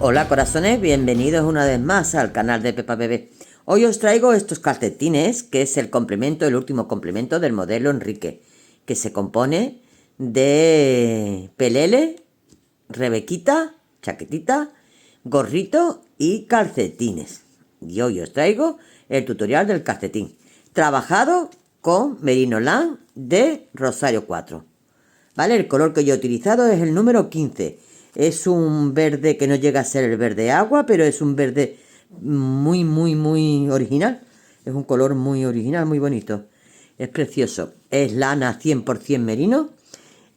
Hola corazones, bienvenidos una vez más al canal de Pepa Bebé. Hoy os traigo estos calcetines, que es el complemento, el último complemento del modelo Enrique, que se compone de pelele, rebequita, chaquetita, gorrito y calcetines. Y hoy os traigo el tutorial del calcetín, trabajado con Merino Lane de Rosario 4. ¿Vale? El color que yo he utilizado es el número 15. Es un verde que no llega a ser el verde agua, pero es un verde muy original. Es un color muy original, muy bonito. Es precioso. Es lana 100% merino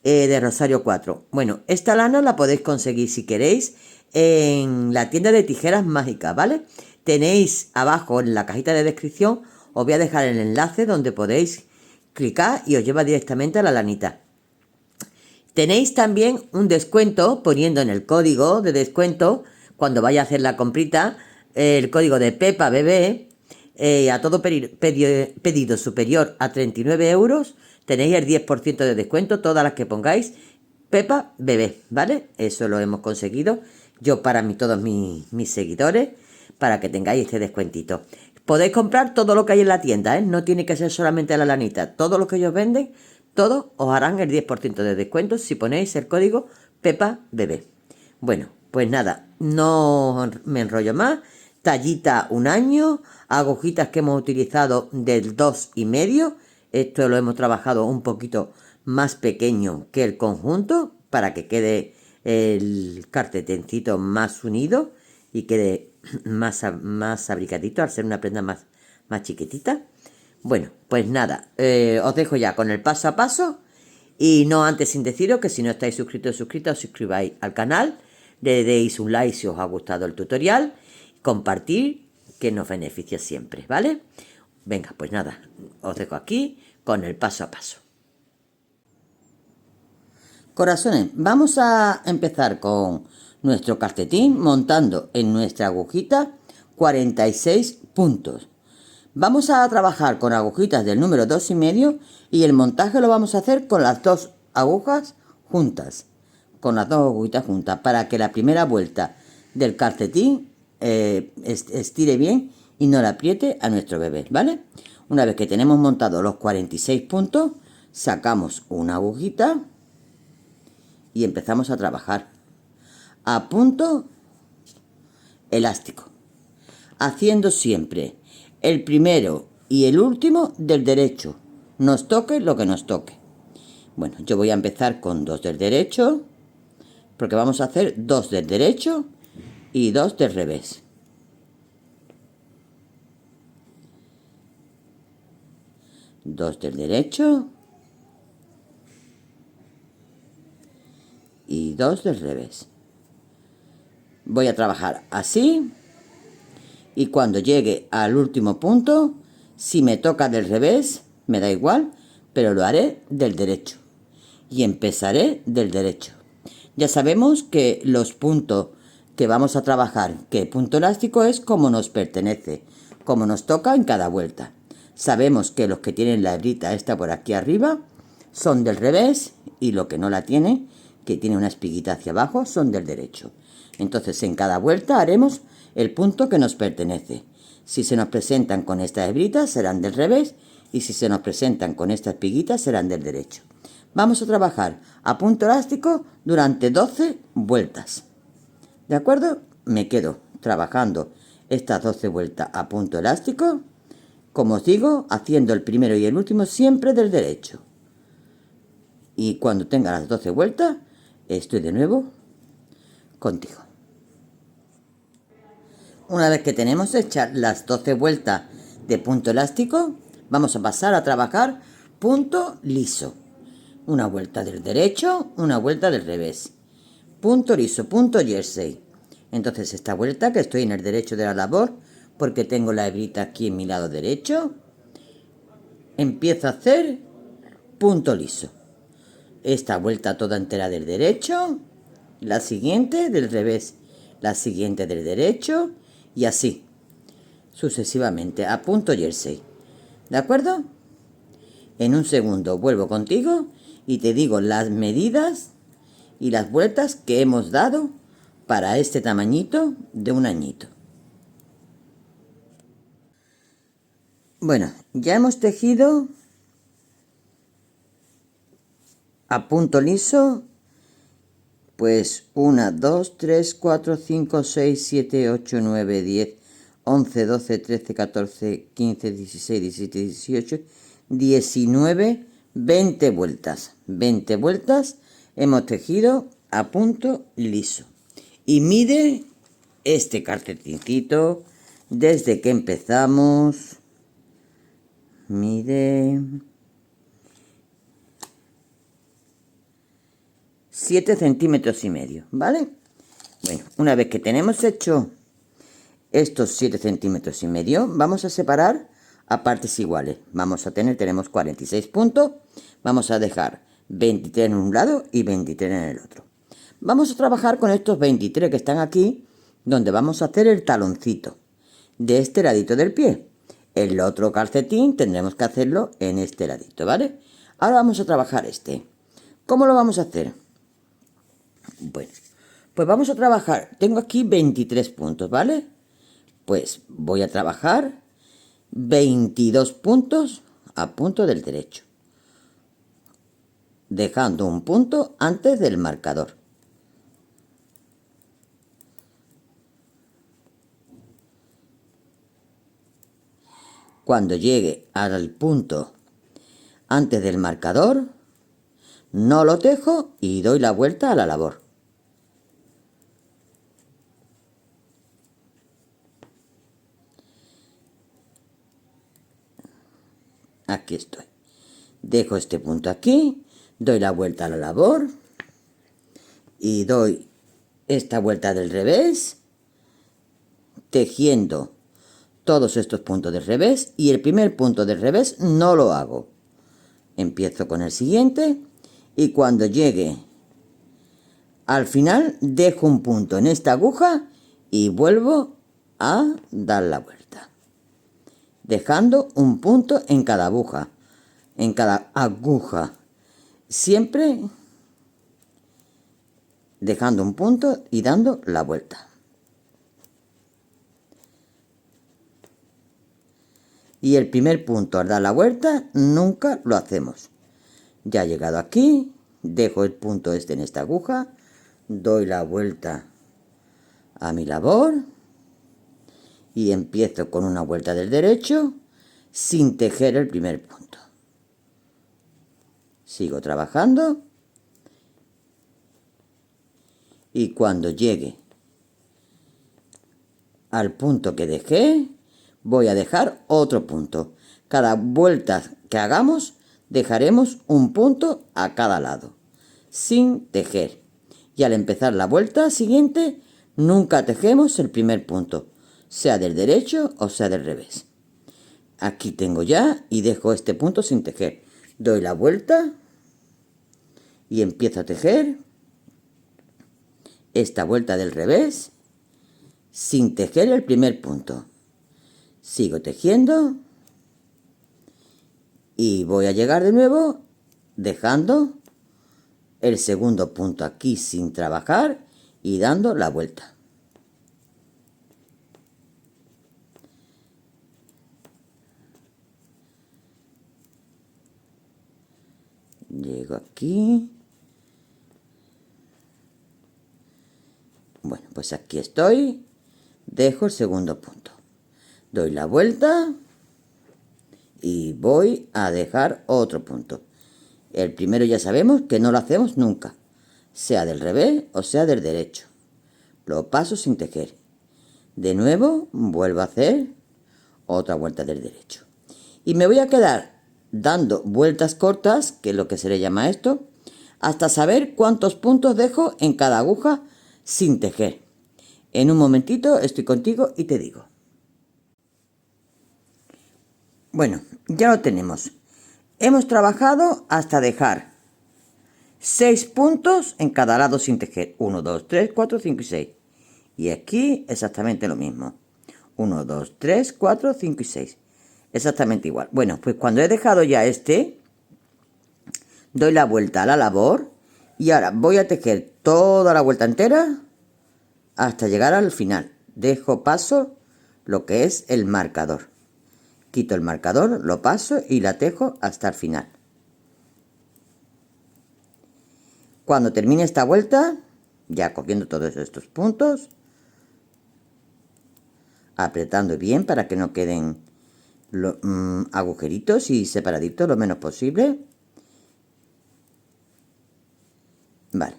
de Rosario 4. Bueno, esta lana la podéis conseguir si queréis en la tienda de tijeras mágicas, ¿vale? Tenéis abajo en la cajita de descripción, os voy a dejar el enlace donde podéis clicar y os lleva directamente a la lanita. Tenéis también un descuento poniendo en el código de descuento, cuando vaya a hacer la comprita, el código de Pepa Bebé, a todo pedido superior a 39 euros, tenéis el 10% de descuento, todas las que pongáis Pepa Bebé, ¿vale? Eso lo hemos conseguido, yo para todos mis seguidores, para que tengáis este descuentito. Podéis comprar todo lo que hay en la tienda, ¿eh? No tiene que ser solamente la lanita, todo lo que ellos venden, todos os harán el 10% de descuento si ponéis el código Pepa Bebé. Bueno, pues nada, no me enrollo más. Tallita 1 año, agujitas que hemos utilizado del 2,5. Esto lo hemos trabajado un poquito más pequeño que el conjunto para que quede el cartetencito más unido y quede más abrigadito al ser una prenda más chiquitita. Bueno, pues nada, os dejo ya con el paso a paso y no antes sin deciros que si no estáis suscritos o suscritas, os suscribáis al canal, le deis un like si os ha gustado el tutorial, compartir, que nos beneficia siempre, ¿vale? Venga, pues nada, os dejo aquí con el paso a paso. Corazones, vamos a empezar con nuestro calcetín montando en nuestra agujita 46 puntos. Vamos a trabajar con agujitas del número 2,5 y el montaje lo vamos a hacer con las dos agujas juntas, con las dos agujitas juntas, para que la primera vuelta del calcetín estire bien y no la apriete a nuestro bebé, ¿vale? Una vez que tenemos montado los 46 puntos, sacamos una agujita y empezamos a trabajar a punto elástico, haciendo siempre el primero y el último del derecho, nos toque lo que nos toque. Bueno, yo voy a empezar con 2 del derecho, porque vamos a hacer 2 del derecho y 2 del revés. Dos del derecho y 2 del revés. Voy a trabajar así. Y cuando llegue al último punto, si me toca del revés, me da igual, pero lo haré del derecho. Y empezaré del derecho. Ya sabemos que los puntos que vamos a trabajar, que el punto elástico es como nos pertenece, como nos toca en cada vuelta. Sabemos que los que tienen la hebrita esta por aquí arriba son del revés y lo que no la tiene, que tiene una espiguita hacia abajo, son del derecho. Entonces en cada vuelta haremos el punto que nos pertenece. Si se nos presentan con esta hebrita serán del revés y si se nos presentan con esta espiguita serán del derecho. Vamos a trabajar a punto elástico durante 12 vueltas. ¿De acuerdo? Me quedo trabajando estas 12 vueltas a punto elástico, como os digo, haciendo el primero y el último siempre del derecho. Y cuando tenga las 12 vueltas, estoy de nuevo contigo. Una vez que tenemos hechas las 12 vueltas de punto elástico, vamos a pasar a trabajar punto liso. Una vuelta del derecho, una vuelta del revés. Punto liso, punto jersey. Entonces esta vuelta, que estoy en el derecho de la labor, porque tengo la hebrita aquí en mi lado derecho, empiezo a hacer punto liso. Esta vuelta toda entera del derecho, la siguiente del revés, la siguiente del derecho, y así, sucesivamente, a punto jersey. ¿De acuerdo? En un segundo vuelvo contigo y te digo las medidas y las vueltas que hemos dado para este tamañito de un añito. Bueno, ya hemos tejido a punto liso, pues 1, 2, 3, 4, 5, 6, 7, 8, 9, 10, 11, 12, 13, 14, 15, 16, 17, 18, 19, 20 vueltas. 20 vueltas hemos tejido a punto liso. Y mide este calcetincito desde que empezamos. Mide 7 centímetros y medio, ¿vale? Bueno, una vez que tenemos hecho estos 7 centímetros y medio, vamos a separar a partes iguales. Tenemos 46 puntos, vamos a dejar 23 en un lado y 23 en el otro. Vamos a trabajar con estos 23 que están aquí, donde vamos a hacer el taloncito de este ladito del pie. El otro calcetín tendremos que hacerlo en este ladito, ¿vale? Ahora vamos a trabajar este. ¿Cómo lo vamos a hacer? Bueno, pues vamos a trabajar. Tengo aquí 23 puntos, ¿vale? Pues voy a trabajar 22 puntos a punto del derecho, dejando un punto antes del marcador. Cuando llegue al punto antes del marcador, no lo tejo y doy la vuelta a la labor. Aquí estoy. Dejo este punto aquí, doy la vuelta a la labor y doy esta vuelta del revés, tejiendo todos estos puntos del revés, y el primer punto del revés no lo hago. Empiezo con el siguiente y cuando llegue al final dejo un punto en esta aguja y vuelvo a dar la vuelta, dejando un punto en cada aguja, siempre dejando un punto y dando la vuelta. Y el primer punto al dar la vuelta nunca lo hacemos. Ya he llegado aquí, dejo el punto este en esta aguja, doy la vuelta a mi labor y empiezo con una vuelta del derecho sin tejer el primer punto. Sigo trabajando y cuando llegue al punto que dejé, voy a dejar otro punto. Cada vuelta que hagamos dejaremos un punto a cada lado, sin tejer. Y al empezar la vuelta siguiente, nunca tejemos el primer punto, sea del derecho o sea del revés. Aquí tengo ya y dejo este punto sin tejer. Doy la vuelta y empiezo a tejer esta vuelta del revés sin tejer el primer punto. Sigo tejiendo y voy a llegar de nuevo dejando el segundo punto aquí sin trabajar y dando la vuelta. Llego aquí. Bueno, pues aquí estoy. Dejo el segundo punto. Doy la vuelta y voy a dejar otro punto. El primero ya sabemos que no lo hacemos nunca, sea del revés o sea del derecho. Lo paso sin tejer. De nuevo vuelvo a hacer otra vuelta del derecho. Y me voy a quedar dando vueltas cortas, que es lo que se le llama esto, hasta saber cuántos puntos dejo en cada aguja sin tejer. En un momentito estoy contigo y te digo. Bueno, ya lo tenemos. Hemos trabajado hasta dejar 6 puntos en cada lado sin tejer. 1, 2, 3, 4, 5 y 6. Y aquí exactamente lo mismo. 1, 2, 3, 4, 5 y 6. Exactamente igual. Bueno, pues cuando he dejado ya este, doy la vuelta a la labor y ahora voy a tejer toda la vuelta entera hasta llegar al final. Dejo paso lo que es el marcador. Quito el marcador, lo paso y la tejo hasta el final. Cuando termine esta vuelta, ya cogiendo todos estos puntos, apretando bien para que no queden agujeritos y separaditos lo menos posible. Vale,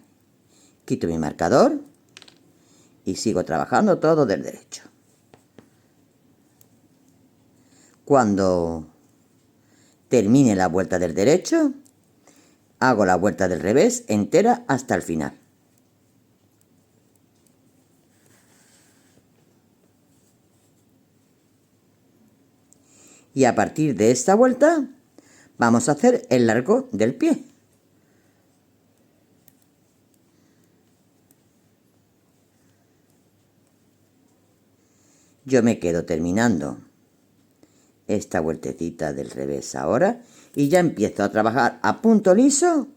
quito mi marcador y sigo trabajando todo del derecho. Cuando termine la vuelta del derecho, hago la vuelta del revés entera hasta el final. Y a partir de esta vuelta vamos a hacer el largo del pie. Yo me quedo terminando esta vueltecita del revés ahora y ya empiezo a trabajar a punto liso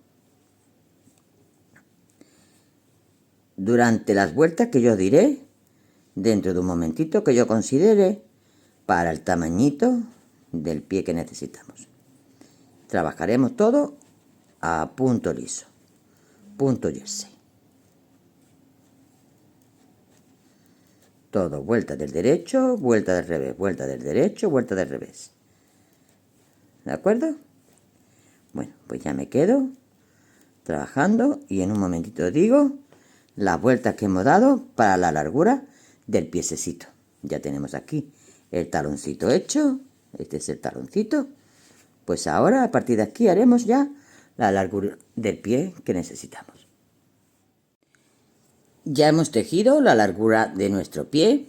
durante las vueltas que yo diré dentro de un momentito que yo considere para el tamañito del pie que necesitamos. Trabajaremos todo a punto liso, punto jersey. Todo vuelta del derecho, vuelta del revés, vuelta del derecho, vuelta del revés. ¿De acuerdo? Bueno, pues ya me quedo trabajando y en un momentito digo las vueltas que hemos dado para la largura del piececito. Ya tenemos aquí el taloncito hecho. Este es el taloncito. Pues ahora a partir de aquí haremos ya la largura del pie que necesitamos. Ya hemos tejido la largura de nuestro pie,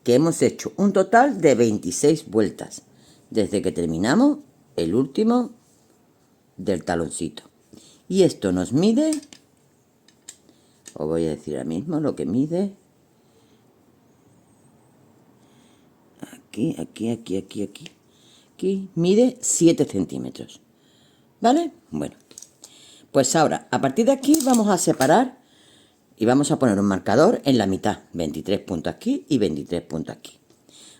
que hemos hecho un total de 26 vueltas desde que terminamos el último del taloncito. Y esto nos mide, os voy a decir ahora mismo lo que mide. Aquí mide 7 centímetros. ¿Vale? Bueno, pues ahora a partir de aquí vamos a separar y vamos a poner un marcador en la mitad, 23 puntos aquí y 23 puntos aquí.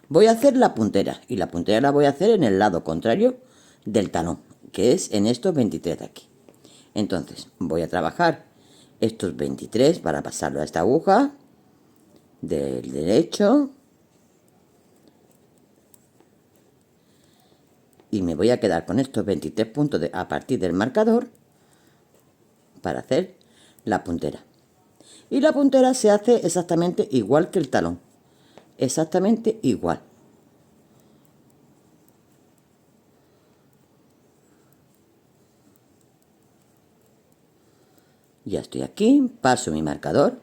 Voy a hacer la puntera y la puntera la voy a hacer en el lado contrario del talón, que es en estos 23 de aquí. Entonces voy a trabajar estos 23 para pasarlo a esta aguja del derecho y me voy a quedar con estos 23 puntos a partir del marcador para hacer la puntera. Y la puntera se hace exactamente igual que el talón, exactamente igual. Ya estoy aquí, paso mi marcador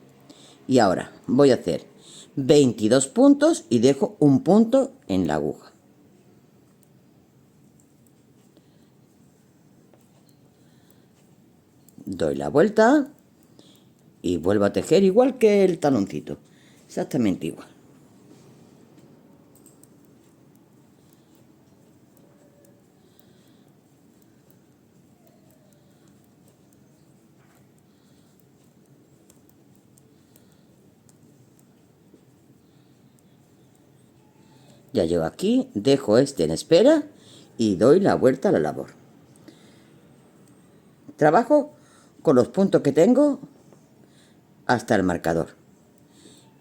y ahora voy a hacer 22 puntos y dejo un punto en la aguja. Doy la vuelta y vuelvo a tejer igual que el taloncito, exactamente igual. Ya llego aquí, dejo este en espera y doy la vuelta a la labor. Trabajo con los puntos que tengo hasta el marcador.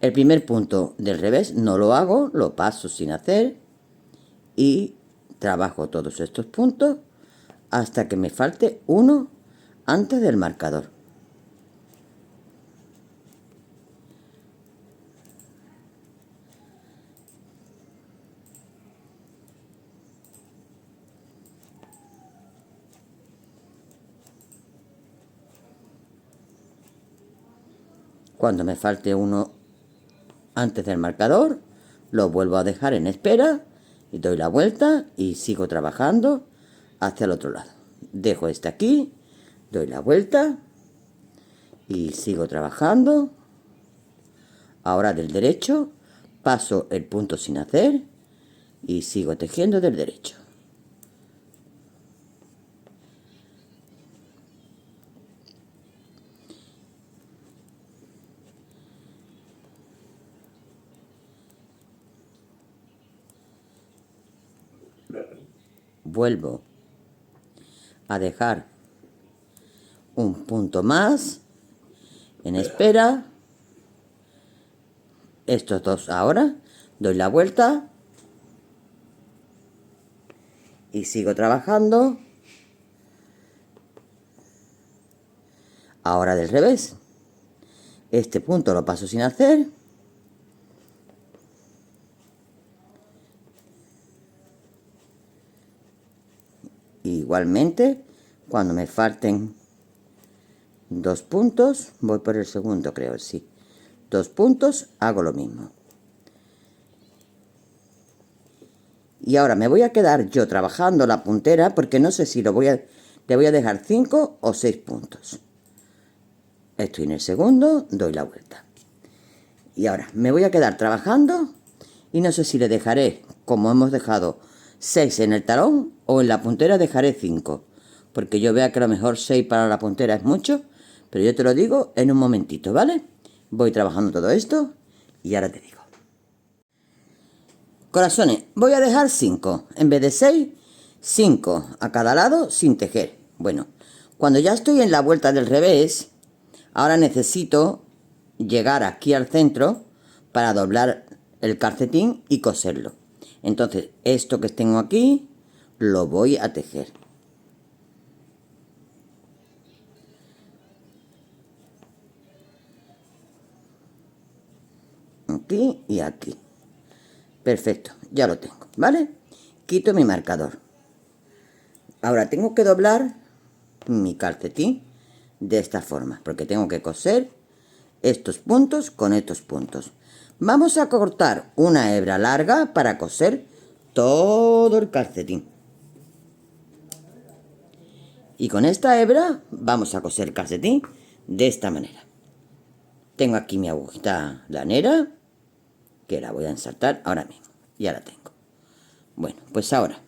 El primer punto del revés no lo hago, lo paso sin hacer y trabajo todos estos puntos hasta que me falte uno antes del marcador. Cuando me falte uno antes del marcador, lo vuelvo a dejar en espera y doy la vuelta y sigo trabajando hacia el otro lado. Dejo este aquí, doy la vuelta y sigo trabajando. Ahora del derecho paso el punto sin hacer y sigo tejiendo del derecho. vuelvo a dejar un punto más en espera. Estos dos ahora, doy la vuelta y sigo trabajando. Ahora del revés. Este punto lo paso sin hacer. Igualmente, cuando me falten 2 puntos, voy por el segundo, creo, sí. 2 puntos, hago lo mismo. Y ahora me voy a quedar yo trabajando la puntera porque no sé si le voy a dejar 5 o 6 puntos. Estoy en el segundo, doy la vuelta. Y ahora me voy a quedar trabajando y no sé si le dejaré, como hemos dejado 6 en el talón, o en la puntera dejaré 5. Porque yo vea que a lo mejor 6 para la puntera es mucho, pero yo te lo digo en un momentito, ¿vale? Voy trabajando todo esto y ahora te digo. Corazones, voy a dejar 5. En vez de 6, 5 a cada lado sin tejer. Bueno, cuando ya estoy en la vuelta del revés, ahora necesito llegar aquí al centro para doblar el calcetín y coserlo. Entonces, esto que tengo aquí, lo voy a tejer. Aquí y aquí. Perfecto, ya lo tengo, ¿vale? Quito mi marcador. Ahora tengo que doblar mi calcetín de esta forma, porque tengo que coser estos puntos con estos puntos. Vamos a cortar una hebra larga para coser todo el calcetín. Y con esta hebra vamos a coser el calcetín de esta manera. Tengo aquí mi agujita lanera, que la voy a ensartar ahora mismo. Ya la tengo. Bueno, pues ahora,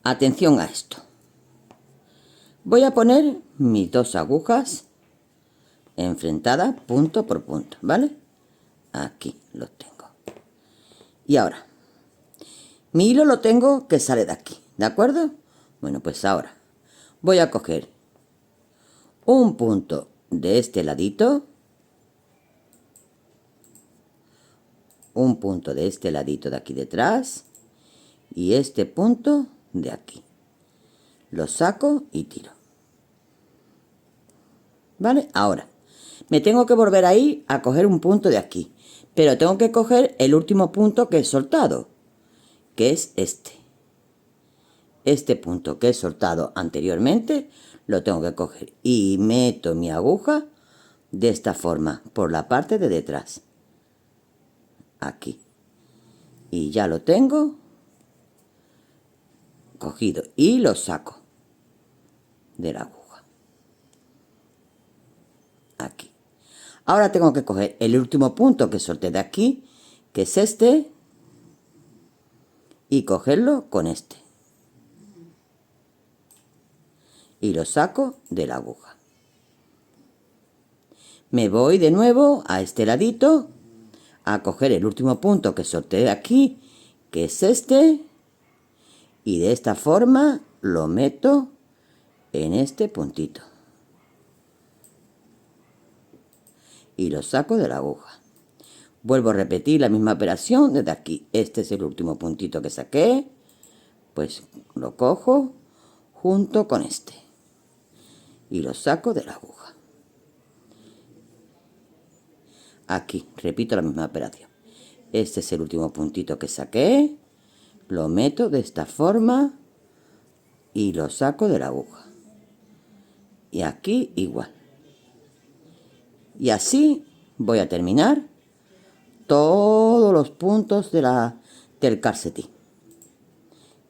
atención a esto. Voy a poner mis 2 agujas enfrentadas punto por punto, ¿vale? Aquí los tengo. Y ahora, mi hilo lo tengo que sale de aquí, ¿de acuerdo? Bueno, pues ahora voy a coger un punto de este ladito, un punto de este ladito de aquí detrás y este punto de aquí. Lo saco y tiro. ¿Vale? Ahora, me tengo que volver ahí a coger un punto de aquí, pero tengo que coger el último punto que he soltado, que es este. Este punto que he soltado anteriormente lo tengo que coger y meto mi aguja de esta forma por la parte de detrás, aquí, y ya lo tengo cogido y lo saco de la aguja aquí. Ahora tengo que coger el último punto que solté de aquí, que es este, y cogerlo con este y lo saco de la aguja. Me voy de nuevo a este ladito a coger el último punto que solté de aquí, que es este, y de esta forma lo meto en este puntito y lo saco de la aguja. Vuelvo a repetir la misma operación desde aquí. Este es el último puntito que saqué, pues lo cojo junto con este y lo saco de la aguja. Aquí repito la misma operación. Este es el último puntito que saqué, lo meto de esta forma y lo saco de la aguja. Y aquí igual. Y así voy a terminar todos los puntos del calcetín.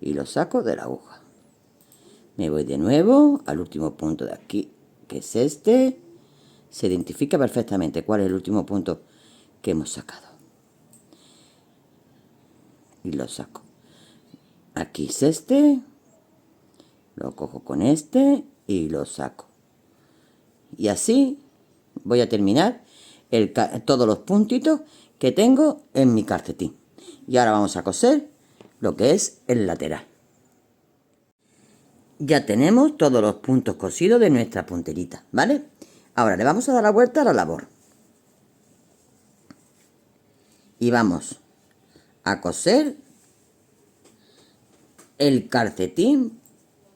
Y lo saco de la aguja. Me voy de nuevo al último punto de aquí, que es este. Se identifica perfectamente cuál es el último punto que hemos sacado. Y lo saco. Aquí es este. Lo cojo con este y lo saco. Y así voy a terminar todos los puntitos que tengo en mi calcetín. Y ahora vamos a coser lo que es el lateral. Ya tenemos todos los puntos cosidos de nuestra punterita, ¿vale? Ahora le vamos a dar la vuelta a la labor. Y vamos a coser el calcetín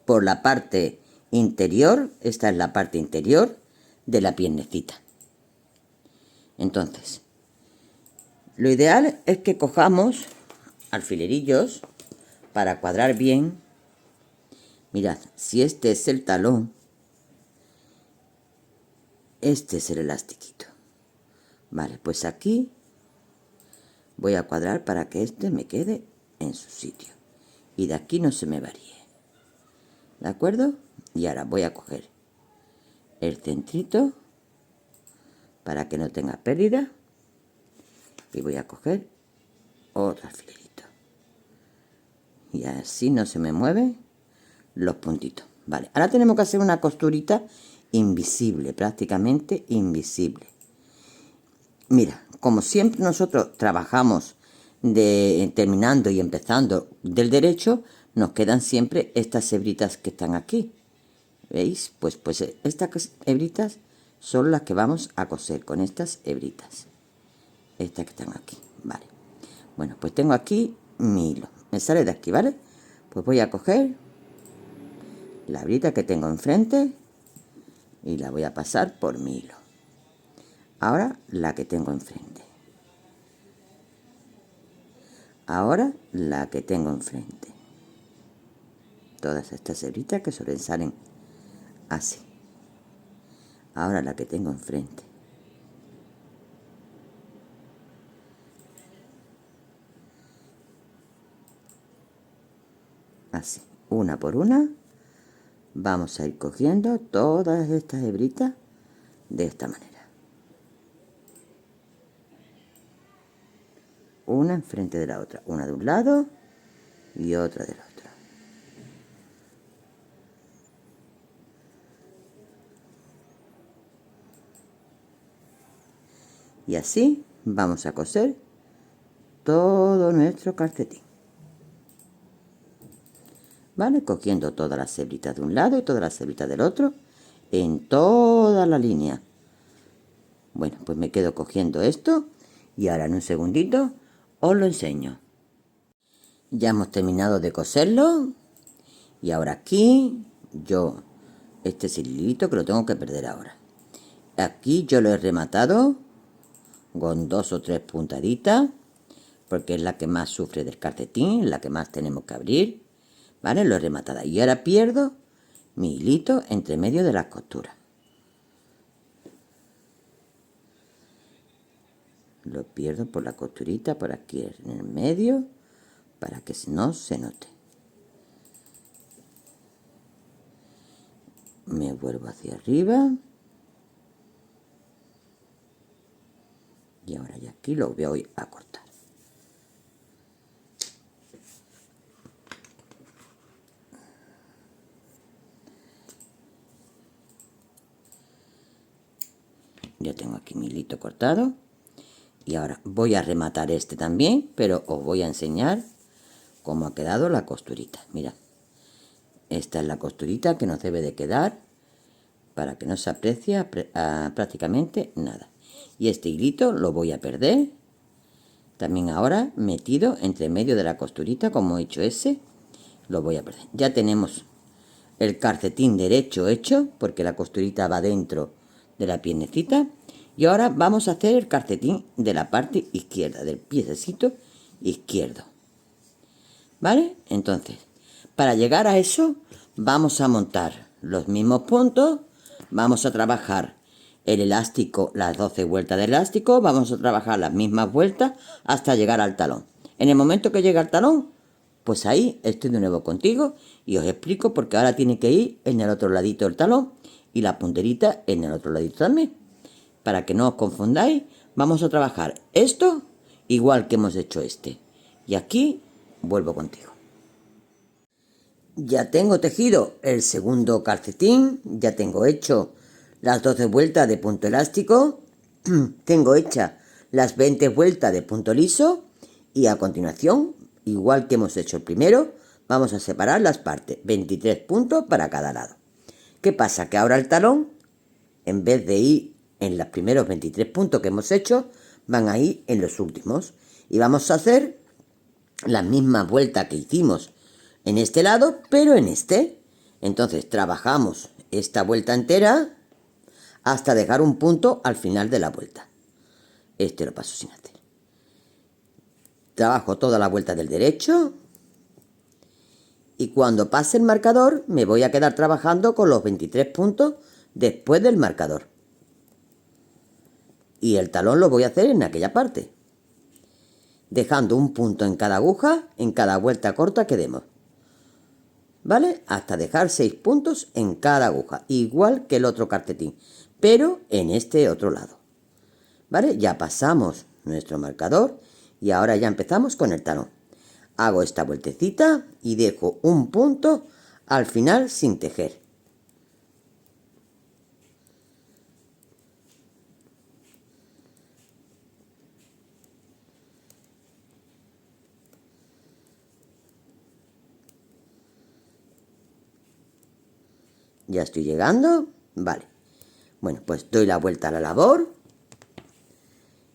por la parte interior. Esta es la parte interior de la piernecita. Entonces, lo ideal es que cojamos alfilerillos para cuadrar bien. Mirad, si este es el talón, este es el elastiquito. Vale, pues aquí voy a cuadrar para que este me quede en su sitio y de aquí no se me varíe. ¿De acuerdo? Y ahora voy a coger el centrito para que no tenga pérdida y voy a coger otro alfilerito y así no se me mueven los puntitos. Vale, ahora tenemos que hacer una costurita invisible, prácticamente invisible. Mira, como siempre nosotros trabajamos terminando y empezando del derecho, nos quedan siempre estas hebritas que están aquí. ¿Veis? Pues estas hebritas son las que vamos a coser con estas hebritas. Estas que están aquí, vale. Bueno, pues tengo aquí mi hilo. Me sale de aquí, ¿vale? Pues voy a coger la hebrita que tengo enfrente y la voy a pasar por mi hilo. Ahora la que tengo enfrente. Ahora la que tengo enfrente. Todas estas hebritas que salen así. Ahora la que tengo enfrente. Así, una por una. Vamos a ir cogiendo todas estas hebritas de esta manera. Una enfrente de la otra. Una de un lado y otra del otro. Y así vamos a coser todo nuestro calcetín. ¿Vale? Cogiendo todas las hebritas de un lado y todas las hebritas del otro en toda la línea. Bueno, pues me quedo cogiendo esto y ahora en un segundito os lo enseño. Ya hemos terminado de coserlo y ahora aquí este es el hilito que lo tengo que perder ahora. Aquí yo lo he rematado con 2 o 3 puntaditas porque es la que más sufre del calcetín, la que más tenemos que abrir, ¿vale? Lo he rematado y ahora pierdo mi hilito entre medio de las costuras. Lo pierdo por la costurita por aquí en el medio para que no se note. Me vuelvo hacia arriba y ahora ya aquí lo voy a cortar. Ya tengo aquí mi hilito cortado y ahora voy a rematar este también, pero os voy a enseñar cómo ha quedado la costurita. Mirad, esta es la costurita que nos debe de quedar para que no se aprecie prácticamente nada. Y este hilito lo voy a perder también ahora metido entre medio de la costurita, como he hecho ese, lo voy a perder. Ya tenemos el calcetín derecho hecho, porque la costurita va dentro de la piernecita. Y ahora vamos a hacer el calcetín de la parte izquierda, del piececito izquierdo. ¿Vale? Entonces, para llegar a eso, vamos a montar los mismos puntos, vamos a trabajar el elástico, las 12 vueltas de elástico, vamos a trabajar las mismas vueltas hasta llegar al talón. En el momento que llegue al talón, pues ahí estoy de nuevo contigo y os explico porque ahora tiene que ir en el otro ladito del talón y la punterita en el otro ladito también. Para que no os confundáis, vamos a trabajar esto igual que hemos hecho este. Y aquí vuelvo contigo. Ya tengo tejido el segundo calcetín, ya tengo hecho las 12 vueltas de punto elástico, tengo hechas las 20 vueltas de punto liso y a continuación, igual que hemos hecho el primero, vamos a separar las partes, 23 puntos para cada lado. ¿Qué pasa? Que ahora el talón, en vez de ir en los primeros 23 puntos que hemos hecho, van a ir en los últimos. Y vamos a hacer la misma vuelta que hicimos en este lado, pero en este. Entonces trabajamos esta vuelta entera hasta dejar un punto al final de la vuelta. Este lo paso sin hacer. Trabajo toda la vuelta del derecho. Y cuando pase el marcador, me voy a quedar trabajando con los 23 puntos después del marcador. Y el talón lo voy a hacer en aquella parte, dejando un punto en cada aguja, en cada vuelta corta que demos. ¿Vale? Hasta dejar 6 puntos en cada aguja, igual que el otro calcetín, pero en este otro lado. ¿Vale? Ya pasamos nuestro marcador y ahora ya empezamos con el talón. Hago esta vueltecita y dejo un punto al final sin tejer. Ya estoy llegando. Vale. Bueno, pues doy la vuelta a la labor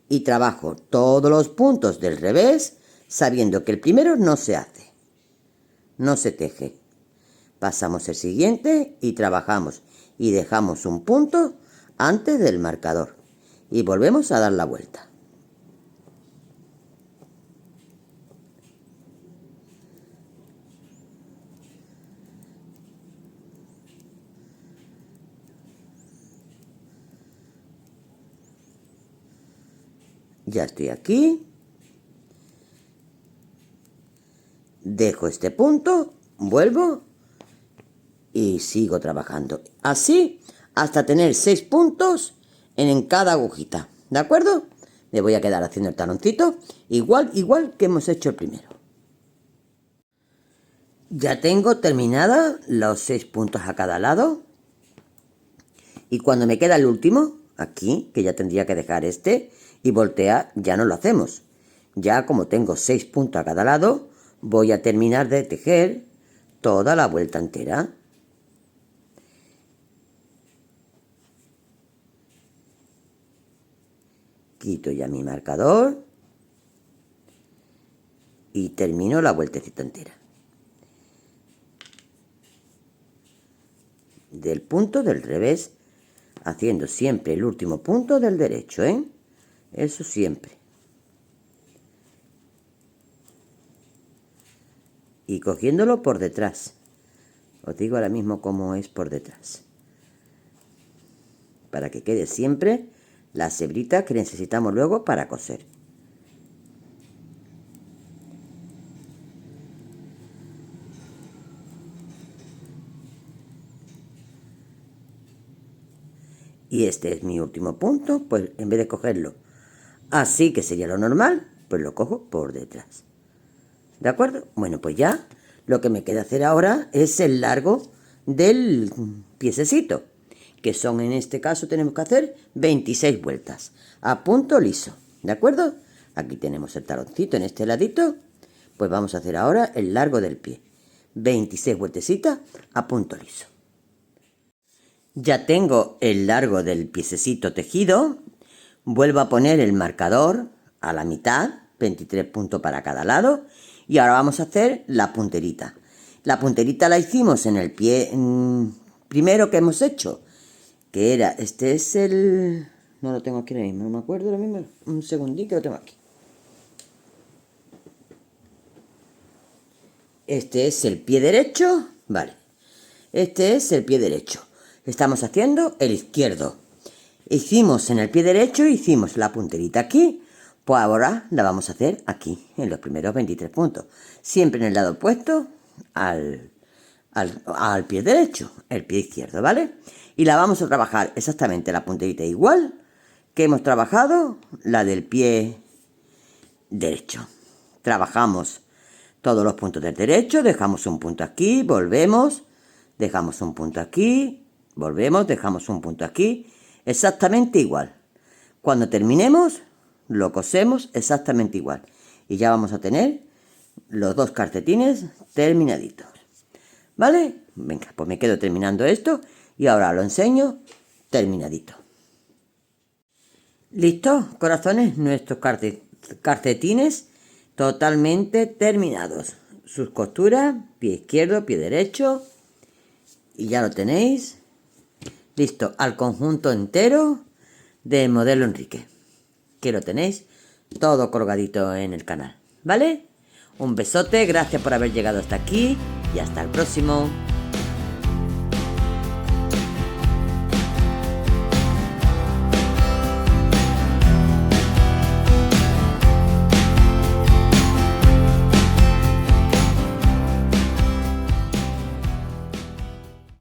y trabajo todos los puntos del revés, sabiendo que el primero no se hace, no se teje. Pasamos el siguiente y trabajamos y dejamos un punto antes del marcador y volvemos a dar la vuelta. Ya estoy aquí. Dejo este punto, vuelvo y sigo trabajando. Así hasta tener 6 puntos en cada agujita. ¿De acuerdo? Me voy a quedar haciendo el taloncito igual que hemos hecho el primero. Ya tengo terminada los 6 puntos a cada lado. Y cuando me queda el último, aquí, que ya tendría que dejar este, y voltear, ya no lo hacemos. Ya como tengo 6 puntos a cada lado, voy a terminar de tejer toda la vuelta entera. Quito ya mi marcador y termino la vueltecita entera. Del punto del revés, haciendo siempre el último punto del derecho, ¿eh? Eso siempre. Y cogiéndolo por detrás. Os digo ahora mismo cómo es por detrás. Para que quede siempre las hebritas que necesitamos luego para coser. Y este es mi último punto, pues en vez de cogerlo así, que sería lo normal, pues lo cojo por detrás. ¿De acuerdo? Bueno, pues ya lo que me queda hacer ahora es el largo del piececito, que son, en este caso tenemos que hacer 26 vueltas a punto liso. ¿De acuerdo? Aquí tenemos el taloncito en este ladito, pues vamos a hacer ahora el largo del pie. 26 vueltecitas a punto liso. Ya tengo el largo del piececito tejido. Vuelvo a poner el marcador a la mitad, 23 puntos para cada lado. Y ahora vamos a hacer la punterita. La punterita la hicimos en el pie primero que hemos hecho, que era, este es el... No lo tengo aquí ahora mismo, no me acuerdo ahora mismo. Un segundito que lo tengo aquí. Este es el pie derecho, vale. Este es el pie derecho. Estamos haciendo el izquierdo. Hicimos en el pie derecho, hicimos la punterita aquí, pues ahora la vamos a hacer aquí, en los primeros 23 puntos. Siempre en el lado opuesto al pie derecho, el pie izquierdo, ¿vale? Y la vamos a trabajar exactamente la punterita igual que hemos trabajado la del pie derecho. Trabajamos todos los puntos del derecho, dejamos un punto aquí, volvemos, dejamos un punto aquí, volvemos, dejamos un punto aquí, exactamente igual. Cuando terminemos, lo cosemos exactamente igual. Y ya vamos a tener los dos calcetines terminaditos. ¿Vale? Venga, pues me quedo terminando esto y ahora lo enseño terminadito. ¿Listo, corazones? Nuestros calcetines totalmente terminados. Sus costuras, pie izquierdo, pie derecho. Y ya lo tenéis. Listo, al conjunto entero del modelo Enrique. Que lo tenéis todo colgadito en el canal. ¿Vale? Un besote, gracias por haber llegado hasta aquí y hasta el próximo.